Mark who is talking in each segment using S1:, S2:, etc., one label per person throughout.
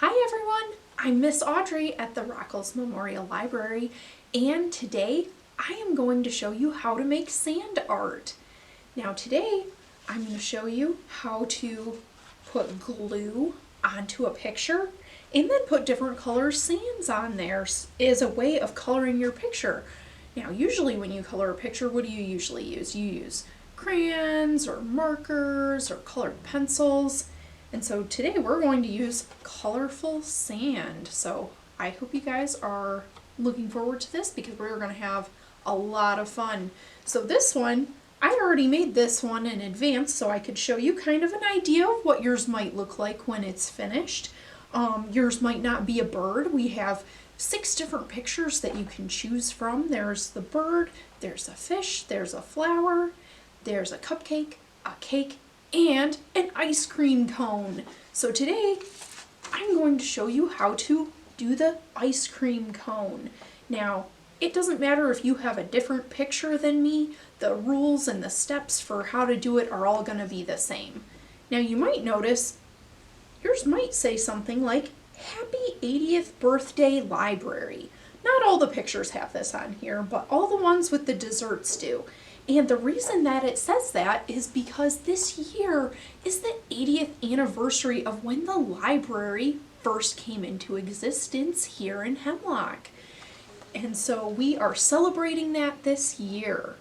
S1: Hi everyone, I'm Miss Audrey at the Rockles Memorial Library, and today I am going to show you how to make sand art. Now today I'm going to show you how to put glue onto a picture and then put different color sands on there as a way of coloring your picture. Now usually when you color a picture, what do you usually use? You use crayons or markers or colored pencils. And so today we're going to use colorful sand. So I hope you guys are looking forward to this because we're going to have a lot of fun. So this one, I already made this one in advance so I could show you kind of an idea of what yours might look like when it's finished. Yours might not be a bird. We have 6 different pictures that you can choose from. There's the bird, there's a fish, there's a flower, there's a cupcake, a cake, and an ice cream cone. So today I'm going to show you how to do the ice cream cone. Now, it doesn't matter if you have a different picture than me, the rules and the steps for how to do it are all going to be the same. Now you might notice yours might say something like Happy 80th Birthday Library. Not all the pictures have this on here, but all the ones with the desserts do. And the reason that it says that is because this year is the 80th anniversary of when the library first came into existence here in Hemlock. And so we are celebrating that this year.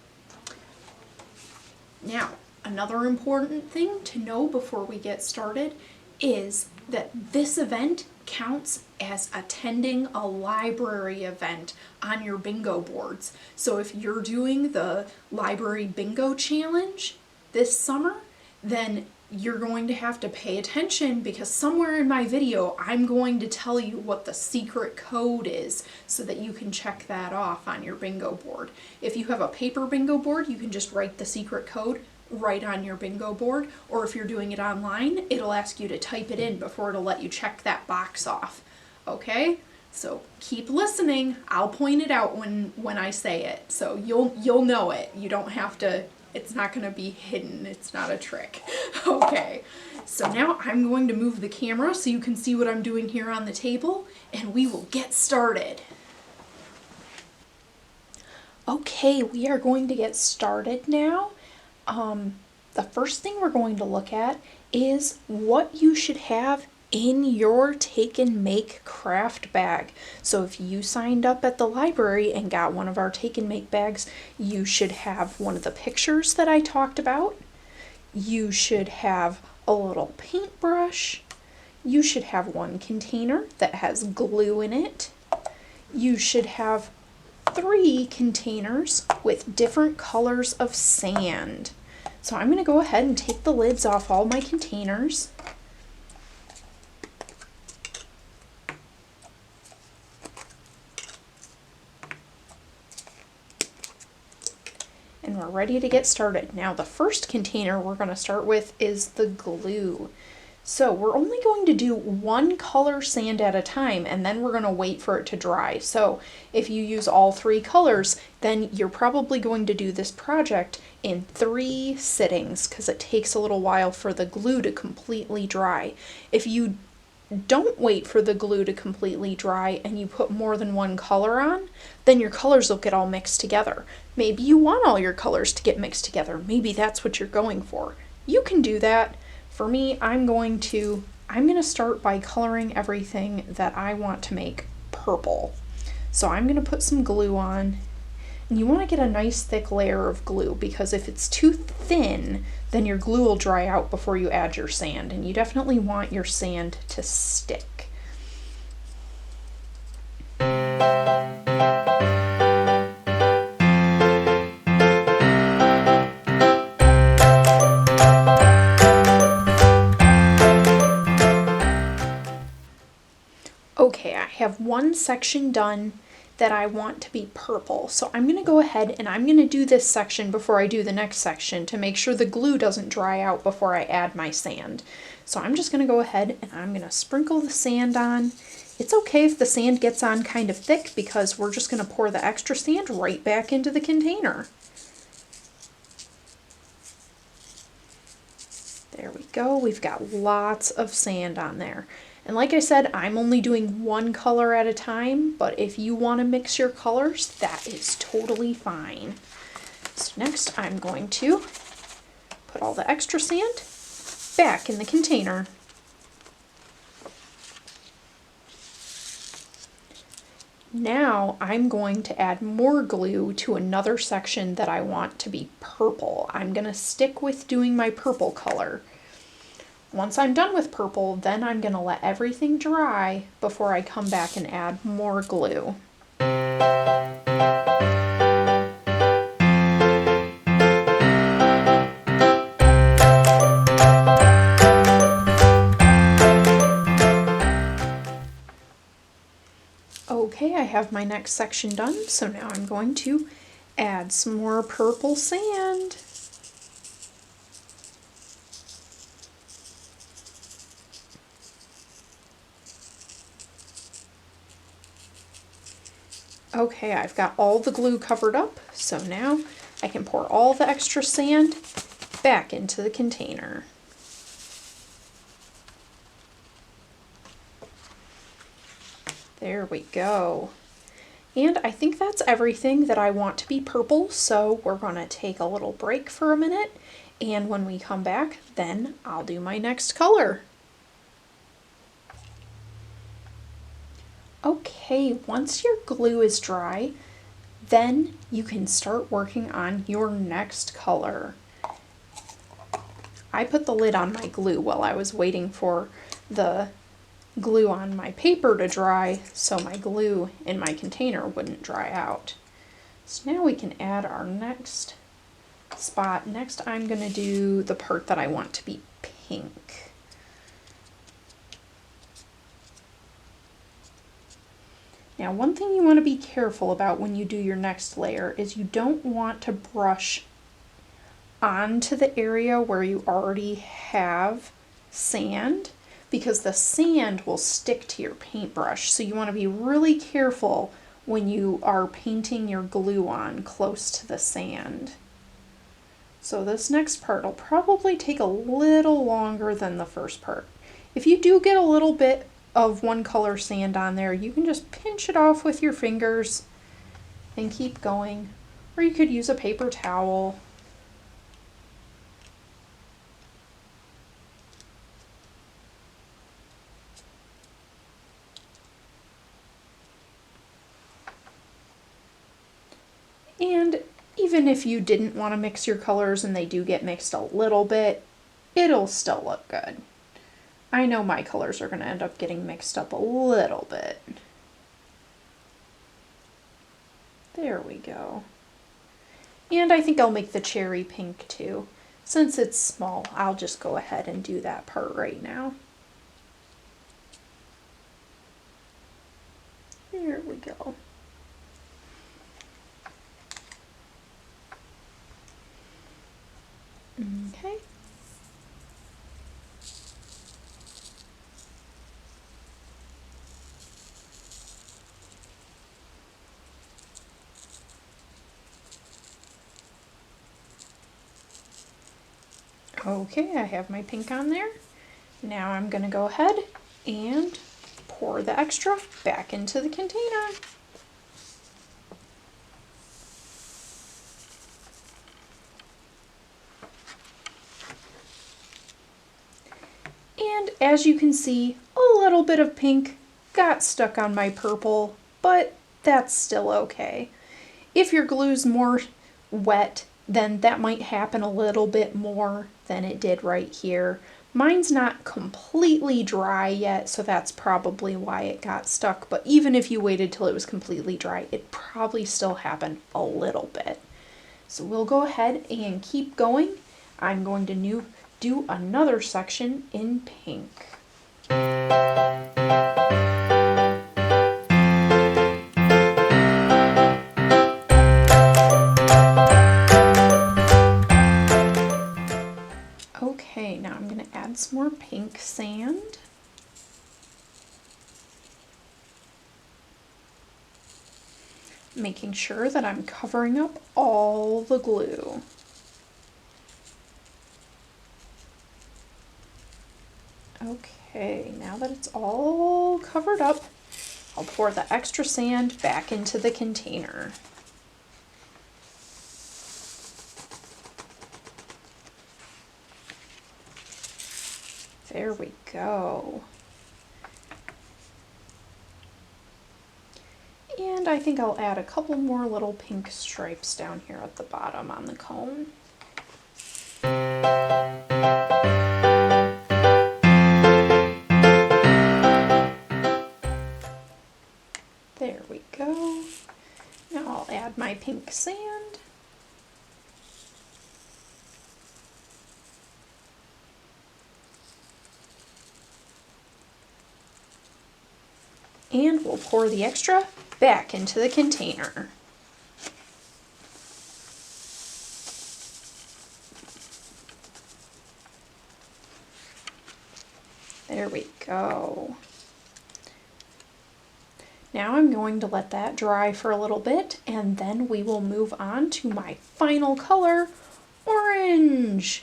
S1: Now, another important thing to know before we get started is that this event counts as attending a library event on your bingo boards. So if you're doing the library bingo challenge this summer, then you're going to have to pay attention because somewhere in my video I'm going to tell you what the secret code is so that you can check that off on your bingo board. If you have a paper bingo board, you can just write the secret code right on your bingo board, or if you're doing it online, it'll ask you to type it in before it'll let you check that box off. Okay? So keep listening. I'll point it out when I say it. So you'll know it. You don't have to, it's not going to be hidden. It's not a trick. Okay. So now I'm going to move the camera so you can see what I'm doing here on the table, and we will get started. Okay, we are going to get started now. The first thing we're going to look at is what you should have in your Take and Make craft bag. So if you signed up at the library and got one of our Take and Make bags, you should have one of the pictures that I talked about. You should have a little paintbrush. You should have one container that has glue in it. You should have 3 containers with different colors of sand. So I'm going to go ahead and take the lids off all my containers. And we're ready to get started. Now the first container we're going to start with is the glue. So we're only going to do 1 color sand at a time, and then we're going to wait for it to dry. So if you use all 3 colors, then you're probably going to do this project in 3 sittings because it takes a little while for the glue to completely dry. If you don't wait for the glue to completely dry and you put more than 1 color on, then your colors will get all mixed together. Maybe you want all your colors to get mixed together. Maybe that's what you're going for. You can do that. For me, I'm going to start by coloring everything that I want to make purple. So I'm going to put some glue on. And you want to get a nice thick layer of glue because if it's too thin, then your glue will dry out before you add your sand. And you definitely want your sand to stick. Okay, I have 1 section done that I want to be purple. So I'm going to go ahead and I'm going to do this section before I do the next section to make sure the glue doesn't dry out before I add my sand. So I'm just going to go ahead and I'm going to sprinkle the sand on. It's okay if the sand gets on kind of thick because we're just going to pour the extra sand right back into the container. There we go. We've got lots of sand on there. And like I said, I'm only doing one color at a time, but if you want to mix your colors, that is totally fine. So next I'm going to put all the extra sand back in the container. Now I'm going to add more glue to another section that I want to be purple. I'm going to stick with doing my purple color. Once I'm done with purple, then I'm going to let everything dry before I come back and add more glue. Okay, I have my next section done, so now I'm going to add some more purple sand. Okay, I've got all the glue covered up, so now I can pour all the extra sand back into the container. There we go. And I think that's everything that I want to be purple, so we're going to take a little break for a minute, and when we come back, then I'll do my next color. Okay, once your glue is dry, then you can start working on your next color. I put the lid on my glue while I was waiting for the glue on my paper to dry so my glue in my container wouldn't dry out. So now we can add our next spot. Next I'm going to do the part that I want to be pink. Now one thing you want to be careful about when you do your next layer is you don't want to brush onto the area where you already have sand, because the sand will stick to your paintbrush. So you want to be really careful when you are painting your glue on close to the sand. So this next part will probably take a little longer than the first part. If you do get a little bit of one color sand on there, you can just pinch it off with your fingers and keep going. Or you could use a paper towel. And even if you didn't want to mix your colors and they do get mixed a little bit, it'll still look good. I know my colors are going to end up getting mixed up a little bit. There we go. And I think I'll make the cherry pink too. Since it's small, I'll just go ahead and do that part right now. There we go. Okay. Okay, I have my pink on there. Now I'm going to go ahead and pour the extra back into the container. And as you can see, a little bit of pink got stuck on my purple, but that's still okay. If your glue's more wet, then that might happen a little bit more than it did right here. Mine's not completely dry yet, so that's probably why it got stuck, but even if you waited till it was completely dry, it probably still happened a little bit. So we'll go ahead and keep going. I'm going to do another section in pink. Okay, now I'm going to add some more pink sand. Making sure that I'm covering up all the glue. Okay, now that it's all covered up, I'll pour the extra sand back into the container. There we go. And I think I'll add a couple more little pink stripes down here at the bottom on the cone. There we go. Now I'll add my pink sand. And we'll pour the extra back into the container. There we go. Now I'm going to let that dry for a little bit, and then we will move on to my final color, orange.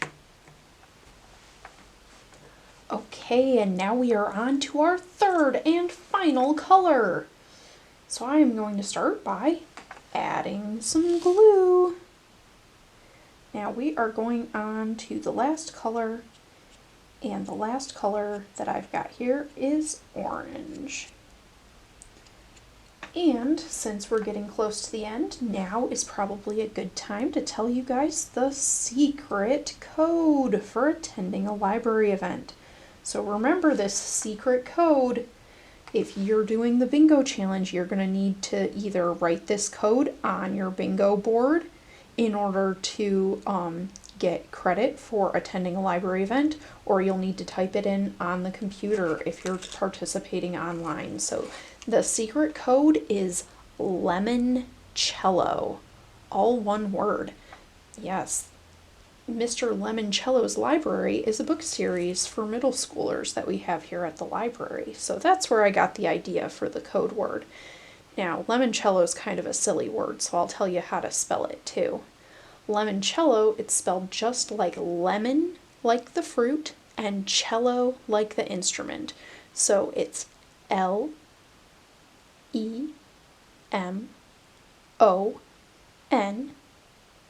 S1: Okay, and now we are on to our third and final color. So I am going to start by adding some glue. Now we are going on to the last color, and the last color that I've got here is orange. And since we're getting close to the end, now is probably a good time to tell you guys the secret code for attending a library event. So remember this secret code. If you're doing the bingo challenge, you're going to need to either write this code on your bingo board in order to get credit for attending a library event, or you'll need to type it in on the computer if you're participating online. So the secret code is Lemoncello, all one word. Yes, Mr. Lemoncello's Library is a book series for middle schoolers that we have here at the library. So that's where I got the idea for the code word. Now, limoncello is kind of a silly word, so I'll tell you how to spell it too. Limoncello, it's spelled just like lemon, like the fruit, and cello, like the instrument. So it's L-E-M-O-N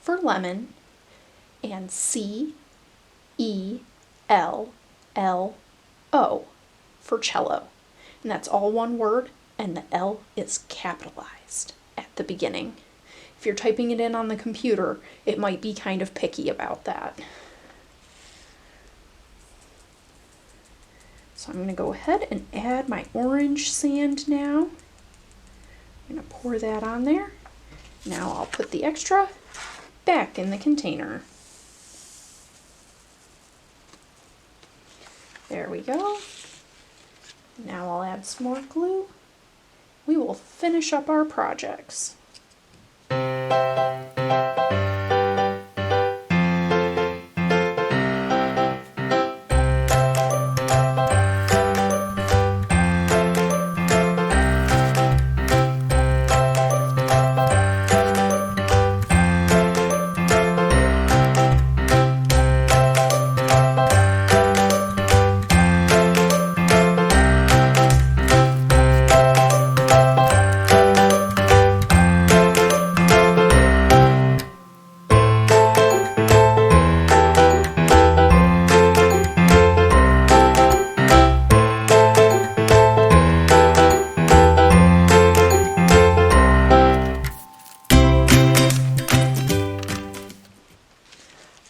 S1: for lemon, and C-E-L-L-O for cello. And that's all one word, and the L is capitalized at the beginning. If you're typing it in on the computer, it might be kind of picky about that. So I'm going to go ahead and add my orange sand now. I'm going to pour that on there. Now I'll put the extra back in the container. There we go. Now I'll add some more glue. We will finish up our projects.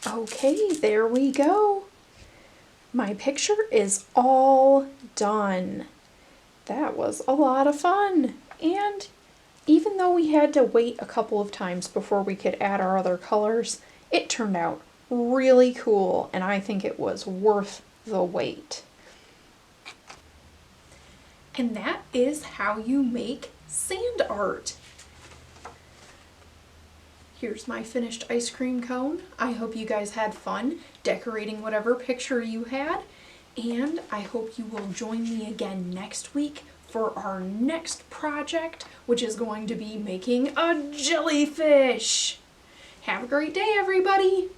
S1: Okay, there we go. My picture is all done. That was a lot of fun. And even though we had to wait a couple of times before we could add our other colors, it turned out really cool, and I think it was worth the wait. And that is how you make sand art. Here's my finished ice cream cone. I hope you guys had fun decorating whatever picture you had, and I hope you will join me again next week for our next project, which is going to be making a jellyfish. Have a great day, everybody!